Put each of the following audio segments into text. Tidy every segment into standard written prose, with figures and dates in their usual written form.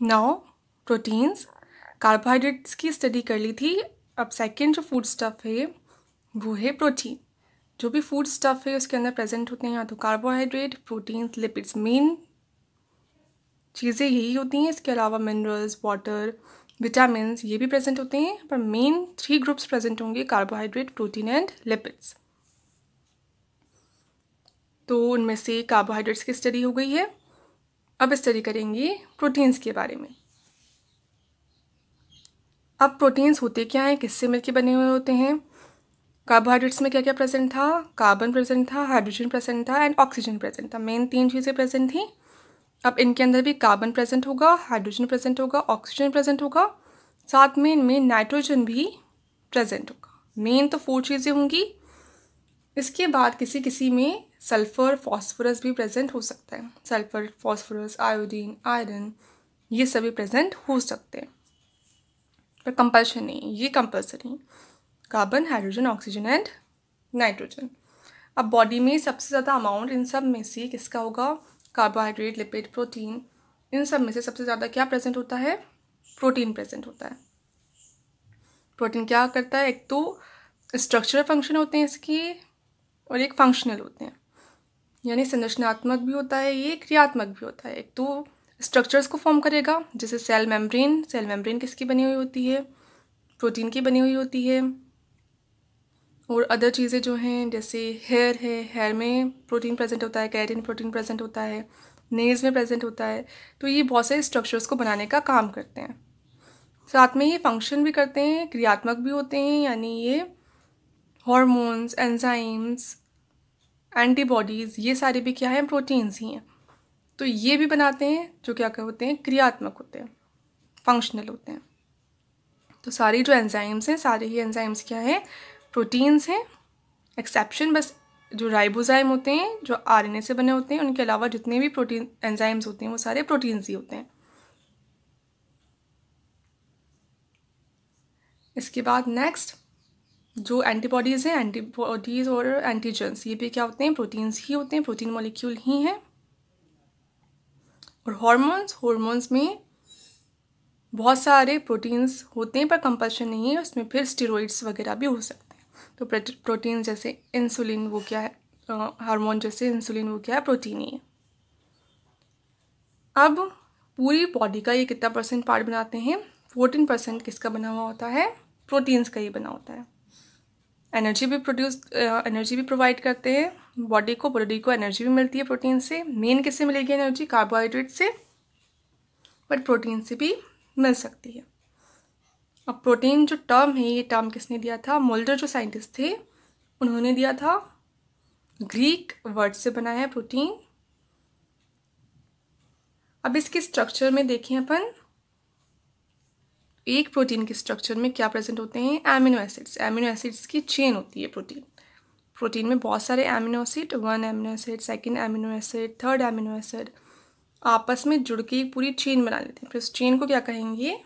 Now proteins, carbohydrates की study कर ली थी। अब सेकंड जो फूड स्टफ है वो है प्रोटीन। जो भी फूड स्टफ है उसके अंदर प्रेजेंट होते हैं या तो कार्बोहाइड्रेट, प्रोटीन्स, लिपिड्स, मेन चीज़ें यही होती हैं। इसके अलावा मिनरल्स, वाटर, विटामिन ये भी प्रेजेंट होते हैं, पर मेन 3 ग्रुप्स प्रेजेंट होंगे, कार्बोहाइड्रेट, प्रोटीन एंड लिपिड्स। तो उनमें से कार्बोहाइड्रेट्स की स्टडी हो गई है। अब स्टडी करेंगे प्रोटीन्स के बारे में। अब प्रोटीन्स होते क्या हैं, किससे मिलके बने हुए होते हैं। कार्बोहाइड्रेट्स में क्या क्या प्रेजेंट था, कार्बन प्रेजेंट था, हाइड्रोजन प्रेजेंट था एंड ऑक्सीजन प्रेजेंट था। मेन 3 चीज़ें प्रेजेंट थी। अब इनके अंदर भी कार्बन प्रेजेंट होगा, हाइड्रोजन प्रेजेंट होगा, ऑक्सीजन प्रेजेंट होगा, साथ में इनमें नाइट्रोजन भी प्रेजेंट होगा। मेन तो 4 चीज़ें होंगी। इसके बाद किसी किसी में सल्फर, फॉस्फोरस भी प्रेजेंट हो सकता है। सल्फर, फॉस्फोरस, आयोडीन, आयरन ये सभी प्रेजेंट हो सकते हैं, पर कंपल्शन नहीं, ये compulsory. Carbon, hydrogen, oxygen and nitrogen. अब बॉडी में सबसे ज़्यादा अमाउंट इन सब में से किसका होगा, कार्बोहाइड्रेट, लिपिड, प्रोटीन, इन सब में से सबसे ज़्यादा क्या प्रेजेंट होता है, प्रोटीन प्रेजेंट होता है। प्रोटीन क्या करता है, एक तो स्ट्रक्चरल फंक्शन होते हैं इसके और एक फंक्शनल होते हैं, यानी संरचनात्मक भी होता है, ये क्रियात्मक भी होता है। एक तो स्ट्रक्चर्स को फॉर्म करेगा, जैसे सेल मेम्ब्रेन। सेल मेम्ब्रेन किसकी बनी हुई होती है, प्रोटीन की बनी हुई होती है। और अदर चीज़ें जो हैं जैसे हेयर है, हेयर में प्रोटीन प्रेजेंट होता है, केराटिन प्रोटीन प्रेजेंट होता है, नेल्स में प्रेजेंट होता है। तो ये बहुत सारे स्ट्रक्चर्स को बनाने का काम करते हैं। साथ में ये फंक्शन भी करते हैं, क्रियात्मक भी होते हैं, यानी ये हार्मोन्स, एंजाइम्स, एंटीबॉडीज़ ये सारे भी क्या हैं, प्रोटीन्स ही हैं। तो ये भी बनाते हैं, जो क्या होते हैं, क्रियात्मक होते हैं, फंक्शनल होते हैं। तो सारी जो एंजाइम्स हैं, सारे ही एंजाइम्स क्या हैं, प्रोटीन्स हैं। एक्सेप्शन बस जो राइबोजाइम होते हैं, जो आरएनए से बने होते हैं, उनके अलावा जितने भी प्रोटीन एंजाइम्स होते हैं वो सारे प्रोटीन्स ही होते हैं। इसके बाद नेक्स्ट जो एंटीबॉडीज़ हैं, एंटीबॉडीज़ और एंटीजन्स ये भी क्या होते हैं, प्रोटीन्स ही होते हैं, प्रोटीन मॉलिक्यूल ही हैं। और हॉर्मोन्स में बहुत सारे प्रोटीन्स होते हैं, पर कंपल्शन नहीं है, उसमें फिर स्टेरॉइड्स वगैरह भी हो सकते हैं। तो प्रोटीन जैसे इंसुलिन वो क्या है, हार्मोन जैसे इंसुलिन वो क्या है, प्रोटीन ही है। अब पूरी बॉडी का ये कितना परसेंट पार्ट बनाते हैं, 14% किसका बना हुआ होता है, प्रोटीन्स का ही बना होता है। एनर्जी भी प्रोवाइड करते हैं बॉडी को एनर्जी भी मिलती है प्रोटीन से। मेन किससे मिलेगी एनर्जी, कार्बोहाइड्रेट से, बट प्रोटीन से भी मिल सकती है। अब प्रोटीन जो टर्म है, ये टर्म किसने दिया था, मोल्डर जो साइंटिस्ट थे उन्होंने दिया था। ग्रीक वर्ड से बना है प्रोटीन। अब इसके स्ट्रक्चर में देखें अपन, एक प्रोटीन के स्ट्रक्चर में क्या प्रेजेंट होते हैं, एमिनो एसिड्स। एमिनो एसिड्स की चेन होती है प्रोटीन में बहुत सारे amino acid, 1 amino acid, 2nd amino acid, 3rd amino acid आपस में जुड़ के एक पूरी चेन बना लेते हैं। फिर उस चेन को क्या कहेंगे,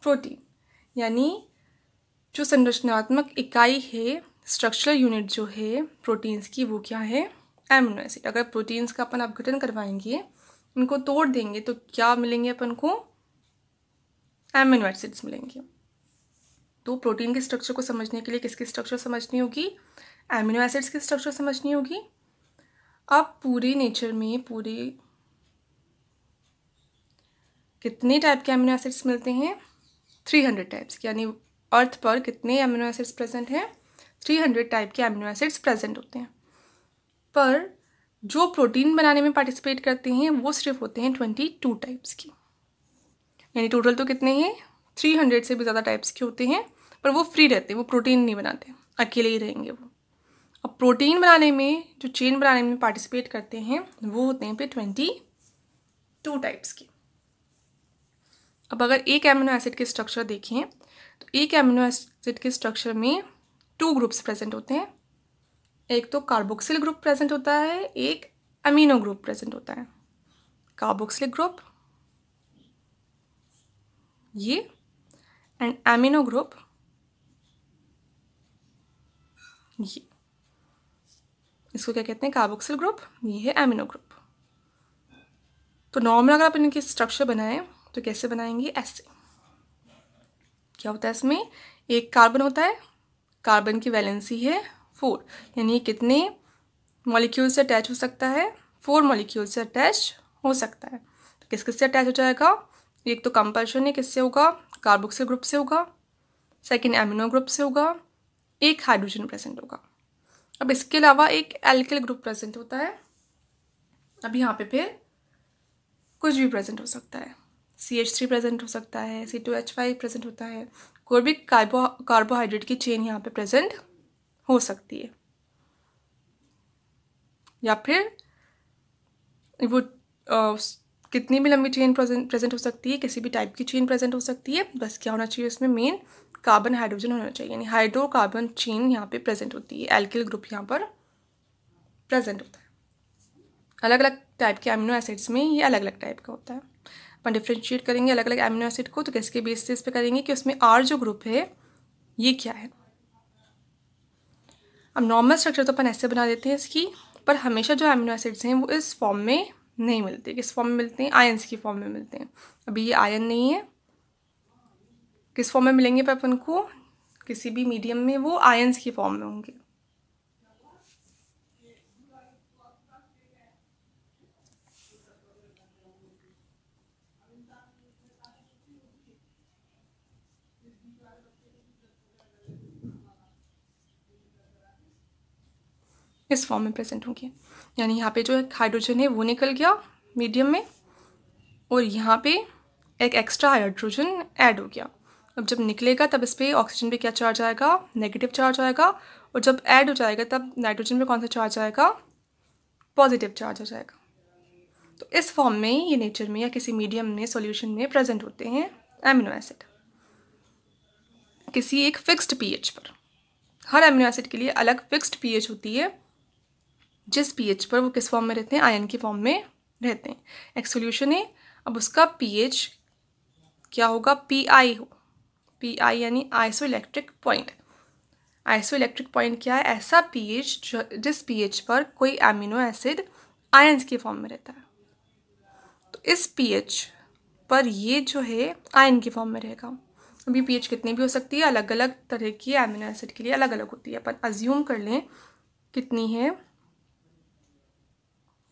प्रोटीन। यानी जो संरचनात्मक इकाई है, स्ट्रक्चरल यूनिट जो है प्रोटीन्स की, वो क्या है, एमिनो एसिड। अगर प्रोटीन्स का अपन अपघटन करवाएंगे, उनको तोड़ देंगे, तो क्या मिलेंगे अपन को, एमिनो एसिड्स मिलेंगे। तो प्रोटीन के स्ट्रक्चर को समझने के लिए किसकी स्ट्रक्चर समझनी होगी, एमिनो एसिड्स की स्ट्रक्चर समझनी होगी। अब पूरे नेचर में कितने टाइप के एमिनो एसिड्स मिलते हैं, 300 टाइप्स। यानी अर्थ पर कितने एमिनो एसिड्स प्रेजेंट हैं, 300 टाइप के एमिनो एसिड्स प्रेजेंट होते हैं। पर जो प्रोटीन बनाने में पार्टिसिपेट करते हैं वो सिर्फ होते हैं 22 टाइप्स की। यानी टोटल तो कितने हैं, 300 से भी ज़्यादा टाइप्स के होते हैं, पर वो फ्री रहते हैं, वो प्रोटीन नहीं बनाते, अकेले ही रहेंगे वो। अब प्रोटीन बनाने में, जो चेन बनाने में पार्टिसिपेट करते हैं, वो होते हैं फिर 22 टाइप्स के। अब अगर एक एमिनो एसिड के स्ट्रक्चर देखें, तो एक एमिनो एसिड के स्ट्रक्चर में 2 ग्रुप्स प्रेजेंट होते हैं। एक तो कार्बोक्सिल ग्रुप प्रेजेंट होता है, एक अमीनो ग्रुप प्रेजेंट होता है। कार्बोक्सिलिक ग्रुप ये, एंड एमिनो ग्रुप ये। इसको क्या कहते हैं, कार्बोक्सिल ग्रुप, ये है एमिनो ग्रुप। तो नॉर्मल अगर अपन इनकी स्ट्रक्चर बनाएं, तो कैसे बनाएंगे, ऐसे। क्या होता है इसमें, एक कार्बन होता है, कार्बन की वैलेंसी है 4, यानी कितने मॉलिक्यूल से अटैच हो सकता है, 4 मॉलिक्यूल से अटैच हो सकता है। तो किस किस से अटैच हो जाएगा, एक तो कंपल्शन है, किससे होगा, कार्बोक्सिल ग्रुप से होगा, सेकेंड एमिनो ग्रुप से होगा, एक हाइड्रोजन प्रेजेंट होगा। अब इसके अलावा एक एल्किल ग्रुप प्रेजेंट होता है। अब यहाँ पे फिर कुछ भी प्रेजेंट हो सकता है, CH3 प्रेजेंट हो सकता है, C2H5 प्रेजेंट होता है, कोई भी कार्बोहाइड्रेट की चेन यहाँ पे प्रेजेंट हो सकती है, या फिर वो कितनी भी लंबी चेन प्रेजेंट हो सकती है, किसी भी टाइप की चेन प्रेजेंट हो सकती है। बस क्या होना चाहिए उसमें, मेन कार्बन हाइड्रोजन होना चाहिए, यानी हाइड्रोकार्बन चेन यहाँ पे प्रेजेंट होती है, एल्किल ग्रुप यहाँ पर प्रेजेंट होता है। अलग अलग टाइप के अमीनो एसिड्स में ये अलग अलग टाइप का होता है। अपन डिफ्रेंशिएट करेंगे अलग अलग अमीनो एसिड को, तो किसके बेसिस पे करेंगे कि उसमें R जो ग्रुप है ये क्या है। अब नॉर्मल स्ट्रक्चर तो अपन ऐसे बना देते हैं इसकी, पर हमेशा जो अमीनो एसिड्स हैं वो इस फॉर्म में नहीं मिलते। किस फॉर्म में मिलते हैं, आयंस की फॉर्म में मिलते हैं। अभी ये आयन नहीं है, किस फॉर्म में मिलेंगे पर अपन को, किसी भी मीडियम में वो आयंस की फॉर्म में होंगे। इस फॉर्म में प्रेजेंट होंगे, यानी यहाँ पे जो हाइड्रोजन है वो निकल गया मीडियम में, और यहाँ पे एक एक्स्ट्रा हाइड्रोजन ऐड हो गया। अब जब निकलेगा तब इस पर ऑक्सीजन पे क्या चार्ज आएगा, नेगेटिव चार्ज आएगा, और जब ऐड हो जाएगा तब नाइट्रोजन पे कौन सा चार्ज आएगा, पॉजिटिव चार्ज आ जाएगा। तो इस फॉर्म में ये नेचर में या किसी मीडियम में सॉल्यूशन में प्रेजेंट होते हैं एमिनो एसिड, किसी एक फिक्स्ड पीएच पर। हर एमिनो एसिड के लिए अलग फिक्स्ड पीएच होती है, जिस पीएच पर वो किस फॉर्म में रहते हैं, आयन की फॉर्म में रहते हैं। एक सॉल्यूशन है, अब उसका पीएच क्या होगा, PI हो, PI यानी आइसोइलेक्ट्रिक पॉइंट। आइसोइलेक्ट्रिक पॉइंट क्या है, ऐसा पीएच जिस पीएच पर कोई एमिनो एसिड आयंस की फॉर्म में रहता है। तो इस पीएच पर ये जो है आयन की फॉर्म में रहेगा। अभी पीएच कितनी भी हो सकती है, अलग अलग तरह की एमिनो एसिड के लिए अलग अलग होती है। अपन अज्यूम कर लें कितनी है,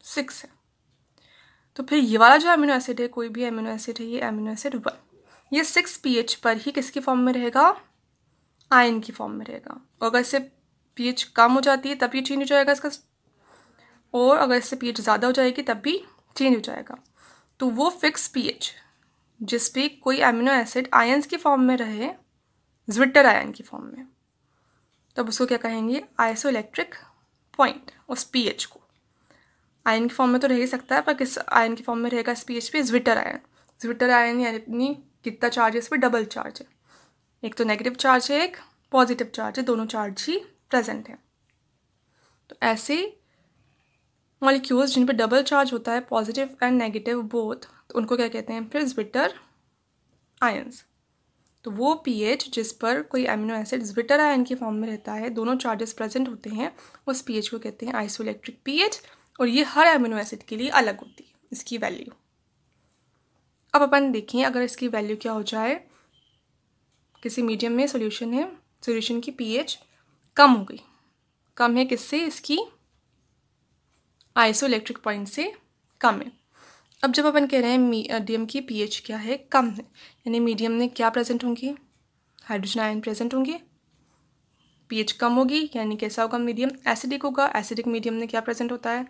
6 है। तो फिर ये वाला जो अमीनो एसिड है, कोई भी अमीनो एसिड है, ये अमीनो एसिड 1, ये 6 pH पर ही किसकी फॉर्म में रहेगा, आयन की फॉर्म में रहेगा। और अगर इससे pH कम हो जाती है तब ये चेंज हो जाएगा इसका, और अगर इससे pH ज़्यादा हो जाएगी तब भी चेंज हो जाएगा। तो वो फिक्स pH जिस पे कोई अमीनो एसिड आयंस की फॉर्म में रहे, ज्विटर आयन की फॉर्म में, तब उसको क्या कहेंगे, आइसोइलेक्ट्रिक पॉइंट। उस pH को आयन की फॉर्म में तो रह ही सकता है, पर किस आयन की फॉर्म में रहेगा इस pH पे, ज्विटर आयन। ज्विटर आयन यानी कितना चार्ज है इस पर, डबल चार्ज है, एक तो नेगेटिव चार्ज है, एक पॉजिटिव चार्ज है, दोनों चार्ज ही प्रेजेंट है। तो ऐसे मॉलिक्यूल्स जिन पे डबल चार्ज होता है, पॉजिटिव एंड नेगेटिव बोथ, तो उनको क्या कहते हैं फिर, ज्विटर आयंस। तो वो पीएच जिस पर कोई अमीनो एसिड ज्विटर आयन की फॉर्म में रहता है, दोनों चार्जेस प्रेजेंट होते हैं, उस पीएच को कहते हैं आइसोइलेक्ट्रिक पीएच। और ये हर अमीनो एसिड के लिए अलग होती है इसकी वैल्यू। अब अपन देखें अगर इसकी वैल्यू क्या हो जाए, किसी मीडियम में सॉल्यूशन है, सॉल्यूशन की पीएच कम हो गई, कम है किससे, इसकी आइसोइलेक्ट्रिक पॉइंट से कम है। अब जब अपन कह रहे हैं मीडियम की पीएच क्या है, कम है, यानी मीडियम में क्या प्रेजेंट होंगे, हाइड्रोजन आयन प्रेजेंट होंगे। पीएच कम होगी यानी कैसा होगा, मीडियम एसिडिक होगा। एसिडिक मीडियम में क्या प्रेजेंट होता है,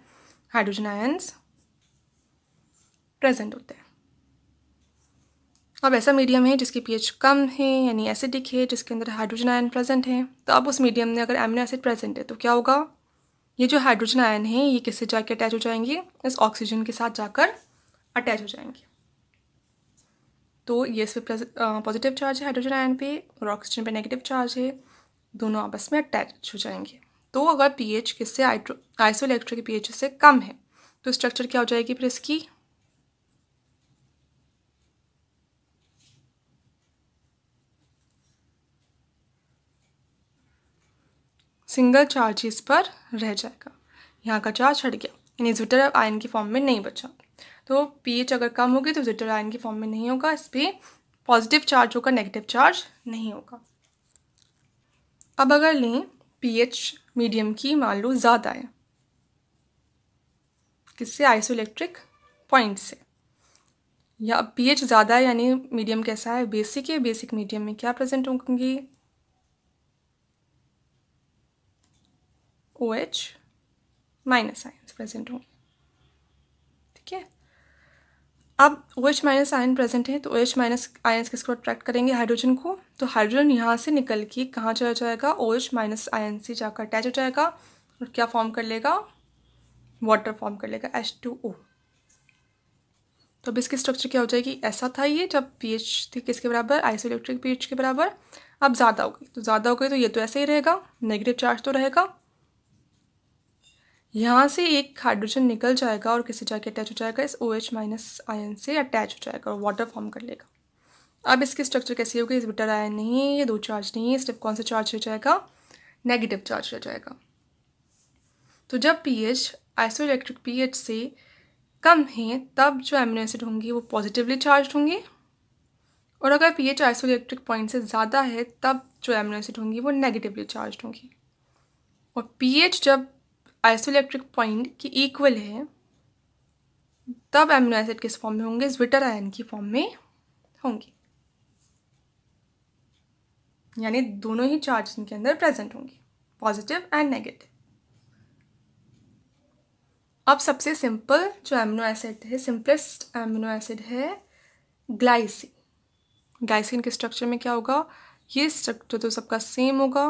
हाइड्रोजन आयंस प्रेजेंट होते हैं। अब ऐसा मीडियम है जिसकी पीएच कम है यानी एसिडिक है, जिसके अंदर हाइड्रोजन आयन प्रेजेंट है। तो अब उस मीडियम में अगर अमीनो एसिड प्रेजेंट है तो क्या होगा, ये जो हाइड्रोजन आयन है ये किससे जाकर अटैच हो जाएंगे, इस ऑक्सीजन के साथ जाकर अटैच हो जाएंगे। तो ये इस पर पॉजिटिव चार्ज है हाइड्रोजन आयन पे, और ऑक्सीजन पे नेगेटिव चार्ज है, दोनों आपस में अटैच हो जाएंगे। तो अगर पीएच किससे, आइसोइलेक्ट्रिक पीएच से कम है, तो स्ट्रक्चर क्या हो जाएगी फिर इसकी, सिंगल चार्ज इस पर रह जाएगा, यहाँ का चार्ज हट गया, यानी ज्विटर आयन की फॉर्म में नहीं बचा। तो pH अगर कम होगी तो जिटर आयन की फॉर्म में नहीं होगा, इस पर पॉजिटिव चार्ज होगा, नेगेटिव चार्ज नहीं होगा। अब अगर लें pH मीडियम की मान लो ज़्यादा है, किससे? आइसोइलेक्ट्रिक पॉइंट से। या pH ज़्यादा है यानी मीडियम कैसा है? बेसिक है। बेसिक मीडियम में क्या प्रेजेंट होंगी? OH माइनस आयन्स प्रेजेंट होंगे। ठीक है, अब OH माइनस आयन प्रेजेंट है तो OH माइनस आयन्स किसको अट्रैक्ट करेंगे? हाइड्रोजन को। तो हाइड्रोजन यहाँ से निकल के कहाँ चला जाएगा? OH माइनस आयन से जाकर अटैच हो जाएगा और क्या फॉर्म कर लेगा? वाटर फॉर्म कर लेगा, H2O। तो अब इसकी स्ट्रक्चर क्या हो जाएगी? ऐसा था ये जब pH थी किसके बराबर? आइसोइलेक्ट्रिक pH के बराबर। अब ज़्यादा हो गई तो ज़्यादा हो गई तो ये तो ऐसे ही रहेगा, नेगेटिव चार्ज तो रहेगा। यहाँ से एक हाइड्रोजन निकल जाएगा और किससे जाके अटैच हो जाएगा? इस OH माइनस आयन से अटैच हो जाएगा और वाटर फॉर्म कर लेगा। अब इसकी स्ट्रक्चर कैसी होगी? इस बिटर आयन नहीं है, ये दो चार्ज नहीं है, सिर्फ कौन सा चार्ज रह जाएगा? नेगेटिव चार्ज रह जाएगा। तो जब pH आइसोइलेक्ट्रिक pH से कम है तब जो एमिनो एसिड होंगी वो पॉजिटिवली चार्ज होंगी, और अगर pH आइसोइलेक्ट्रिक पॉइंट से ज़्यादा है तब जो एमिनो एसिड होंगी वो नेगेटिवली चार्ज होंगी। और pH जब आइसोइलेक्ट्रिक पॉइंट की इक्वल है तब एमिनो एसिड किस फॉर्म में होंगे? ज्विटर आयन की फॉर्म में होंगे, यानी दोनों ही चार्ज इनके अंदर प्रेजेंट होंगे, पॉजिटिव एंड नेगेटिव। अब सबसे सिंपल जो एमिनो एसिड है, सिंपलेस्ट एमिनो एसिड है ग्लाइसिन। ग्लाइसिन के स्ट्रक्चर में क्या होगा? ये स्ट्रक्चर तो सबका सेम होगा।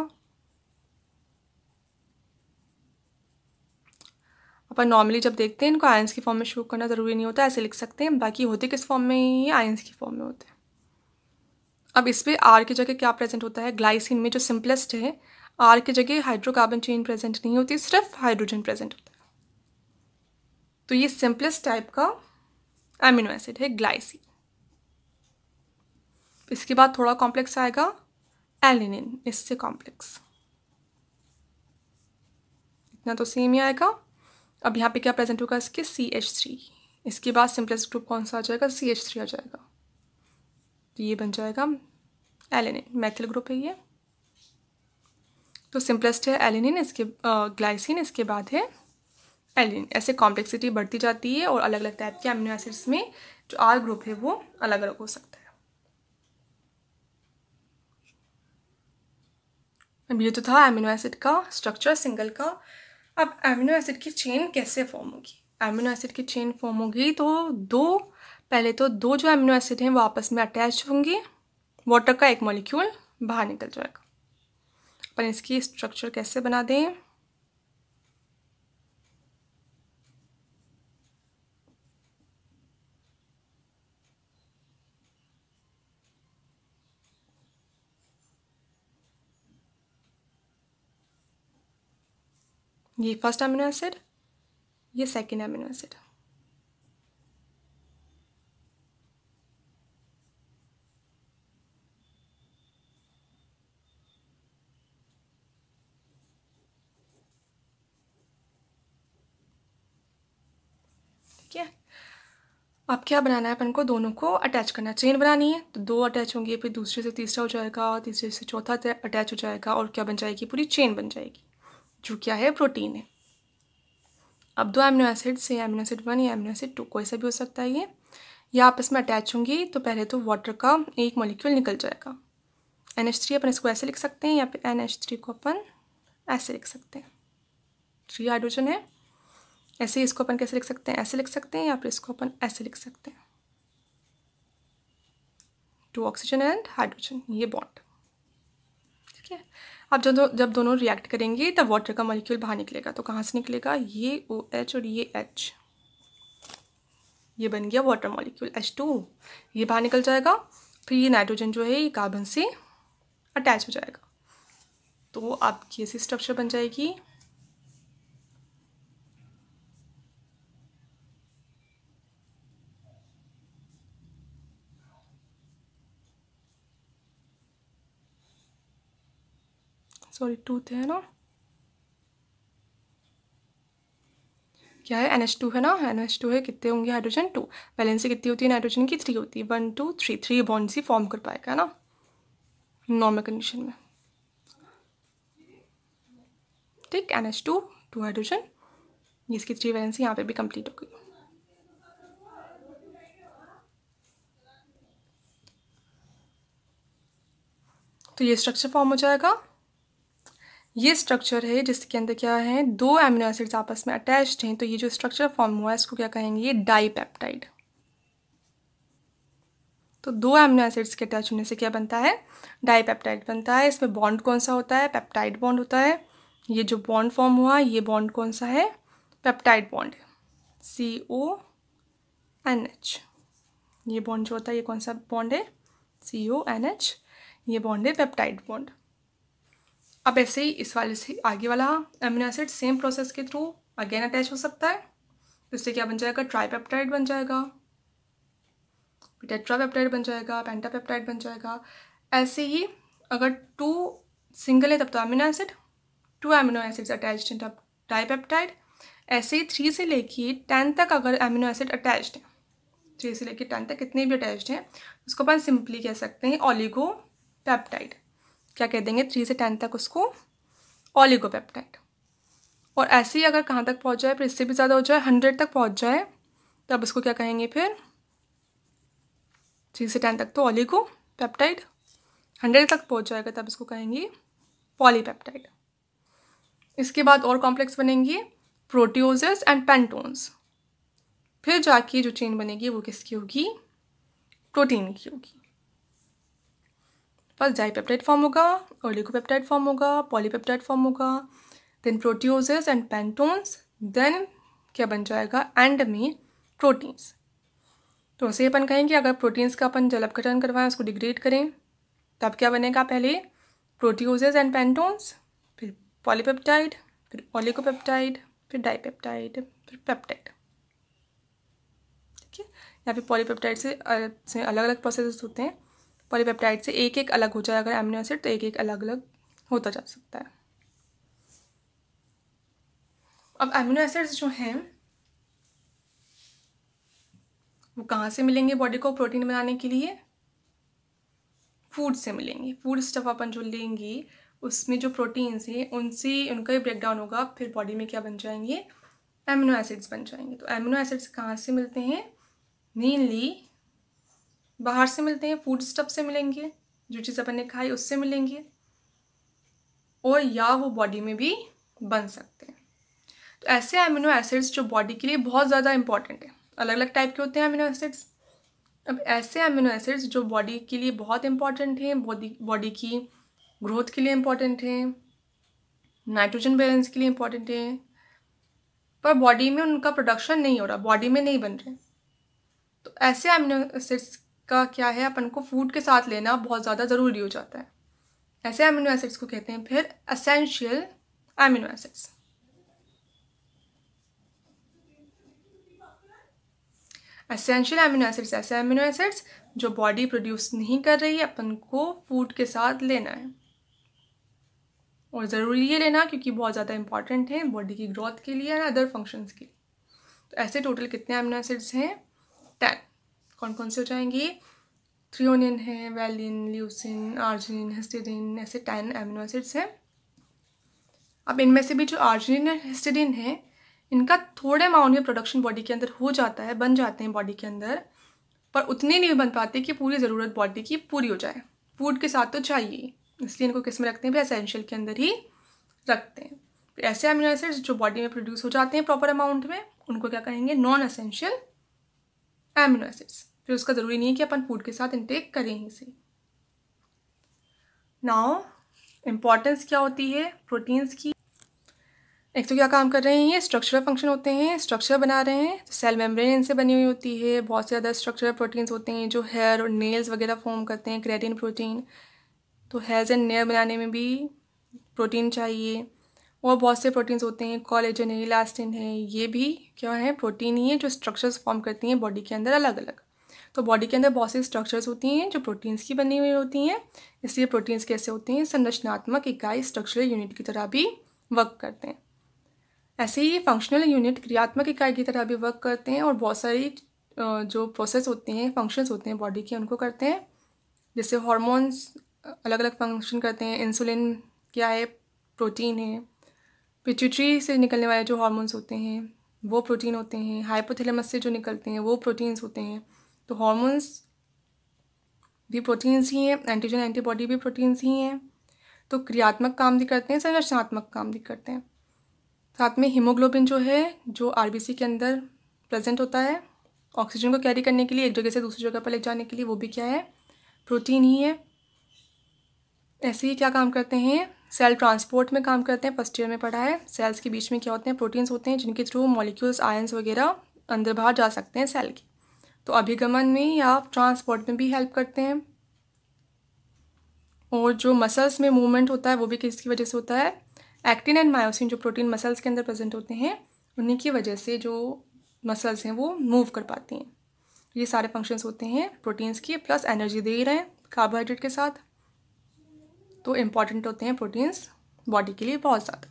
अपन नॉर्मली जब देखते हैं इनको आयंस की फॉर्म में शो करना ज़रूरी नहीं होता, ऐसे लिख सकते हैं, बाकी होते किस फॉर्म में? ये आयंस की फॉर्म में होते हैं। अब इस पर आर की जगह क्या प्रेजेंट होता है? ग्लाइसिन में जो सिंपलेस्ट है, आर की जगह हाइड्रोकार्बन चेन प्रेजेंट नहीं होती, सिर्फ हाइड्रोजन प्रेजेंट होता है। तो ये सिंपलेस्ट टाइप का एमिनो एसिड है ग्लाइसिन। इसके बाद थोड़ा कॉम्प्लेक्स आएगा एलिनिन, इससे कॉम्प्लेक्स। इतना तो सेम ही आएगा। अब यहाँ पे क्या प्रेजेंट होगा? इसके CH3। इसके बाद सिंपलेस्ट ग्रुप कौन सा आ जाएगा? CH3 आ जाएगा। तो ये बन जाएगा एलिनिन, मैथिल ग्रुप है ये। तो सिंपलेस्ट है एलिनिन, इसके ग्लाइसिन, इसके बाद है एलिनिन। ऐसे कॉम्प्लेक्सिटी बढ़ती जाती है और अलग अलग टाइप के अमीनो एसिड्स में जो आर ग्रुप है वो अलग अलग हो सकता है। अब ये तो था एमिनो एसिड का स्ट्रक्चर सिंगल का। अब एमिनो एसिड की चेन कैसे फॉर्म होगी? एमिनो एसिड की चेन फॉर्म होगी तो पहले तो दो जो एमिनो एसिड हैं वो आपस में अटैच होंगे, वाटर का एक मॉलिक्यूल बाहर निकल जाएगा। अपन इसकी स्ट्रक्चर कैसे बना दें? ये फर्स्ट एमिनो एसिड, ये सेकेंड एमिनो एसिड। ठीक है, अब क्या बनाना है अपन को? दोनों को अटैच करना है, चेन बनानी है। तो दो अटैच होंगे, फिर दूसरे से तीसरा हो जाएगा, तीसरे से चौथा अटैच हो जाएगा और क्या बन जाएगी? पूरी चेन बन जाएगी, जो क्या है? प्रोटीन है। अब दो एमिनो एसिड से एमिनो एसिड 1 या एमिनो एसिड 2 कोई सा भी हो सकता है ये आपस में अटैच होंगी। तो पहले तो वाटर का एक मॉलिक्यूल निकल जाएगा, NH3। अपन इसको ऐसे लिख सकते हैं या फिर NH3 को अपन ऐसे लिख सकते हैं, 3 हाइड्रोजन है। ऐसे ही इसको अपन कैसे लिख सकते हैं? ऐसे लिख सकते हैं या फिर इसको अपन ऐसे लिख सकते हैं, 2 ऑक्सीजन एंड हाइड्रोजन, ये बॉन्ड। ठीक है, अब जब दोनों रिएक्ट करेंगे तब वाटर का मॉलिक्यूल बाहर निकलेगा। तो कहाँ से निकलेगा? ये OH और ये H, ये बन गया वाटर मॉलिक्यूल H2, ये बाहर निकल जाएगा। फिर ये नाइट्रोजन जो है ये कार्बन से अटैच हो जाएगा। तो आपकी ऐसी स्ट्रक्चर बन जाएगी। सॉरी, टूथ है ना। क्या है, NH2 है ना, NH2 है, कितने होंगे हाइड्रोजन 2, वैलेंसी कितनी होती है नाइट्रोजन की 3 होती है, 1 2 3, 3 बॉन्ड्स ही फॉर्म कर पाएगा ना नॉर्मल कंडीशन में। ठीक, NH2 2 हाइड्रोजन, ये इसकी 3 वैलेंसी यहाँ पे भी कंप्लीट हो गई। तो ये स्ट्रक्चर फॉर्म हो जाएगा। ये स्ट्रक्चर है जिसके अंदर क्या है, 2 एमिनो एसिड्स आपस में अटैच्ड हैं, तो ये जो स्ट्रक्चर फॉर्म हुआ है इसको क्या कहेंगे, ये डाईपेप्टाइड। तो 2 एमिनो एसिड्स के अटैच होने से क्या बनता है, डाईपेप्टाइड बनता है। इसमें बॉन्ड कौन सा होता है, पेप्टाइड बॉन्ड होता है। ये जो बॉन्ड फॉर्म हुआ ये बॉन्ड कौन सा है, पेप्टाइड बॉन्ड है, CONH। ये बॉन्ड जो होता है ये कौन सा बॉन्ड है, CONH, ये बॉन्ड है पेप्टाइड बॉन्ड। अब ऐसे ही इस वाले से आगे वाला एमिनो एसिड सेम प्रोसेस के थ्रू अगेन अटैच हो सकता है, तो इससे क्या बन जाएगा, ट्राईपेप्टाइड बन जाएगा, टेट्रापेप्टाइड बन जाएगा, पेंटापेप्टाइड बन जाएगा। ऐसे ही अगर 2 सिंगल है तब तो amino acid, 2 amino acids attached हैं तब डाईपेप्टाइड। ऐसे ही 3 से लेके 10 तक अगर एमिनो एसिड अटैच्ड हैं, 3 से लेके 10 तक कितने भी अटैच्ड हैं उसको अपन सिंपली कह सकते हैं ओलिगोपेप्टाइड। क्या कह देंगे, 3 से 10 तक उसको ओलिगोपेप्टाइड। और ऐसे ही अगर कहाँ तक पहुँच जाए, फिर इससे भी ज़्यादा हो जाए, 100 तक पहुँच जाए, तब उसको क्या कहेंगे, फिर 3 से 10 तक तो ओलिगोपेप्टाइड, 100 तक पहुँच जाएगा तब इसको कहेंगे पॉलीपेप्टाइड। इसके बाद और कॉम्प्लेक्स बनेंगे प्रोटियोजेस एंड पेंटोन्स। फिर जाके जो चेन बनेगी वो किसकी होगी, प्रोटीन की होगी। फर्स्ट डाईपेप्टाइड फॉर्म होगा, ओलिगोपेप्टाइड फॉर्म होगा, पॉलीपेप्टाइड फॉर्म होगा, देन प्रोटियोजेस एंड पेंटोन्स, देन क्या बन जाएगा, एंड में प्रोटीन्स। तो ऐसे अपन कहेंगे अगर प्रोटीन्स का अपन जल अपघटन करवाएं, उसको डिग्रेड करें, तब क्या बनेगा, पहले प्रोटियोजेस एंड पेंटोन्स, फिर पॉलीपेप्टाइड, फिर ओलिगोपेप्टाइड, फिर डाईपेप्टाइड, फिर पेप्टाइड। ठीक है, यहाँ पे पॉलीपेप्टाइड से अलग अलग प्रोसेस होते हैं। पॉलीपेप्टाइड से एक एक अलग हो जाए अगर एमिनो एसिड, तो एक एक अलग अलग होता जा सकता है। अब एमिनो एसिड्स जो हैं वो कहाँ से मिलेंगे बॉडी को प्रोटीन बनाने के लिए, फूड से मिलेंगे। फूड स्टफ अपन जो लेंगे उसमें जो प्रोटीन्स हैं उनसे उनका ही ब्रेकडाउन होगा, फिर बॉडी में क्या बन जाएंगे, एमिनो एसिड्स बन जाएंगे। तो एमिनो एसिड्स कहाँ से मिलते हैं, मेनली बाहर से मिलते हैं, फूड स्टफ से मिलेंगे, जो चीज़ अपन ने खाई उससे मिलेंगे, और या वो बॉडी में भी बन सकते हैं। तो ऐसे एमिनो एसिड्स जो बॉडी के लिए बहुत ज़्यादा इंपॉर्टेंट है, अलग अलग टाइप के होते हैं एमिनो एसिड्स। अब ऐसे एमिनो एसिड्स जो बॉडी के लिए बहुत इंपॉर्टेंट हैं, बॉडी की ग्रोथ के लिए इंपॉर्टेंट हैं, नाइट्रोजन बैलेंस के लिए इंपॉर्टेंट हैं, पर बॉडी में उनका प्रोडक्शन नहीं हो रहा, बॉडी में नहीं बन रहे, तो ऐसे एमिनो एसिड्स का क्या है, अपन को फूड के साथ लेना बहुत ज़्यादा ज़रूरी हो जाता है। ऐसे एमिनो एसिड्स को कहते हैं फिर essential amino acids. Essential amino acids ऐसे एमिनो एसिड्स जो बॉडी प्रोड्यूस नहीं कर रही है, अपन को फूड के साथ लेना है, और ज़रूरी है लेना क्योंकि बहुत ज़्यादा इंपॉर्टेंट है बॉडी की ग्रोथ के लिए और अदर फंक्शंस के लिए। तो ऐसे टोटल कितने एमिनो एसिड्स हैं, 10। कौन कौन से हो जाएंगे, थ्रियोनिन है, वैलिन, ल्यूसिन, आर्जिनिन, हिस्टिडीन, ऐसे 10 एमिनो एसिड्स हैं। अब इनमें से भी जो आर्जिनिन और हिस्टिडीन है, इनका थोड़े अमाउंट में प्रोडक्शन बॉडी के अंदर हो जाता है, बन जाते हैं बॉडी के अंदर, पर उतने नहीं बन पाते कि पूरी ज़रूरत बॉडी की पूरी हो जाए। फूड के साथ तो चाहिए, इसलिए इनको किस में रखते हैं, भी एसेंशियल के अंदर ही रखते हैं। फिर ऐसे एमिनो एसिड्स जो बॉडी में प्रोड्यूस हो जाते हैं प्रॉपर अमाउंट में, उनको क्या कहेंगे, नॉन एसेंशियल एमिनो एसिड्स। फिर उसका ज़रूरी नहीं है कि अपन फूड के साथ इंटेक करें ही से। नाउ इम्पॉर्टेंस क्या होती है प्रोटीन्स की, एक तो क्या काम कर रहे हैं, ये स्ट्रक्चरल फंक्शन होते हैं, स्ट्रक्चर बना रहे हैं, तो सेल मेम्ब्रेन इनसे बनी हुई होती है। बहुत से ज़्यादा स्ट्रक्चरल प्रोटीन्स होते हैं जो हेयर और नेल्स वगैरह फॉर्म करते हैं, केराटिन प्रोटीन, तो हेयर्स एंड नेल बनाने में भी प्रोटीन चाहिए। और बहुत से प्रोटीन्स होते हैं, कोलेजन है, इलास्टिन है, ये भी क्या है, प्रोटीन ही है जो स्ट्रक्चर्स फॉर्म करती हैं बॉडी के अंदर अलग अलग। तो बॉडी के अंदर बहुत सी स्ट्रक्चर्स होती हैं जो प्रोटीन्स की बनी हुई होती हैं, इसलिए प्रोटीन्स कैसे होते हैं, संरचनात्मक इकाई, स्ट्रक्चरल यूनिट की तरह भी वर्क करते हैं। ऐसे ही फंक्शनल यूनिट क्रियात्मक इकाई की तरह भी वर्क करते हैं और बहुत सारी जो प्रोसेस होते हैं, फंक्शंस होते हैं बॉडी के, उनको करते हैं। जैसे हार्मोन्स अलग अलग फंक्शन करते हैं। इंसुलिन क्या है? प्रोटीन है। पिट्यूटरी से निकलने वाले जो हार्मोन्स होते हैं वो प्रोटीन होते हैं। हाइपोथैलेमस से जो निकलते हैं वो प्रोटीन्स होते हैं। तो हार्मोन्स भी प्रोटीन्स ही हैं, एंटीजन एंटीबॉडी भी प्रोटीन्स ही हैं। तो क्रियात्मक काम भी करते हैं, संरचनात्मक काम भी करते हैं। साथ में हीमोग्लोबिन जो है, जो आरबीसी के अंदर प्रेजेंट होता है ऑक्सीजन को कैरी करने के लिए, एक जगह से दूसरी जगह पर ले जाने के लिए, वो भी क्या है? प्रोटीन ही है। ऐसे ही क्या काम करते हैं? सेल ट्रांसपोर्ट में काम करते हैं। फर्स्ट ईयर में पढ़ा है। सेल्स के बीच में क्या होते हैं? प्रोटीन्स होते हैं, जिनके थ्रू मॉलिक्यूल्स, आयंस वगैरह अंदर बाहर जा सकते हैं सेल के। तो अभिगमन में या ट्रांसपोर्ट में भी हेल्प करते हैं। और जो मसल्स में मूवमेंट होता है वो भी किसकी वजह से होता है? एक्टिन एंड मायोसिन जो प्रोटीन मसल्स के अंदर प्रेजेंट होते हैं, उन्हीं की वजह से जो मसल्स हैं वो मूव कर पाती हैं। ये सारे फंक्शंस होते हैं प्रोटीन्स की, प्लस एनर्जी दे रहे हैं कार्बोहाइड्रेट के साथ। तो इम्पॉर्टेंट होते हैं प्रोटीन्स बॉडी के लिए बहुत ज़्यादा।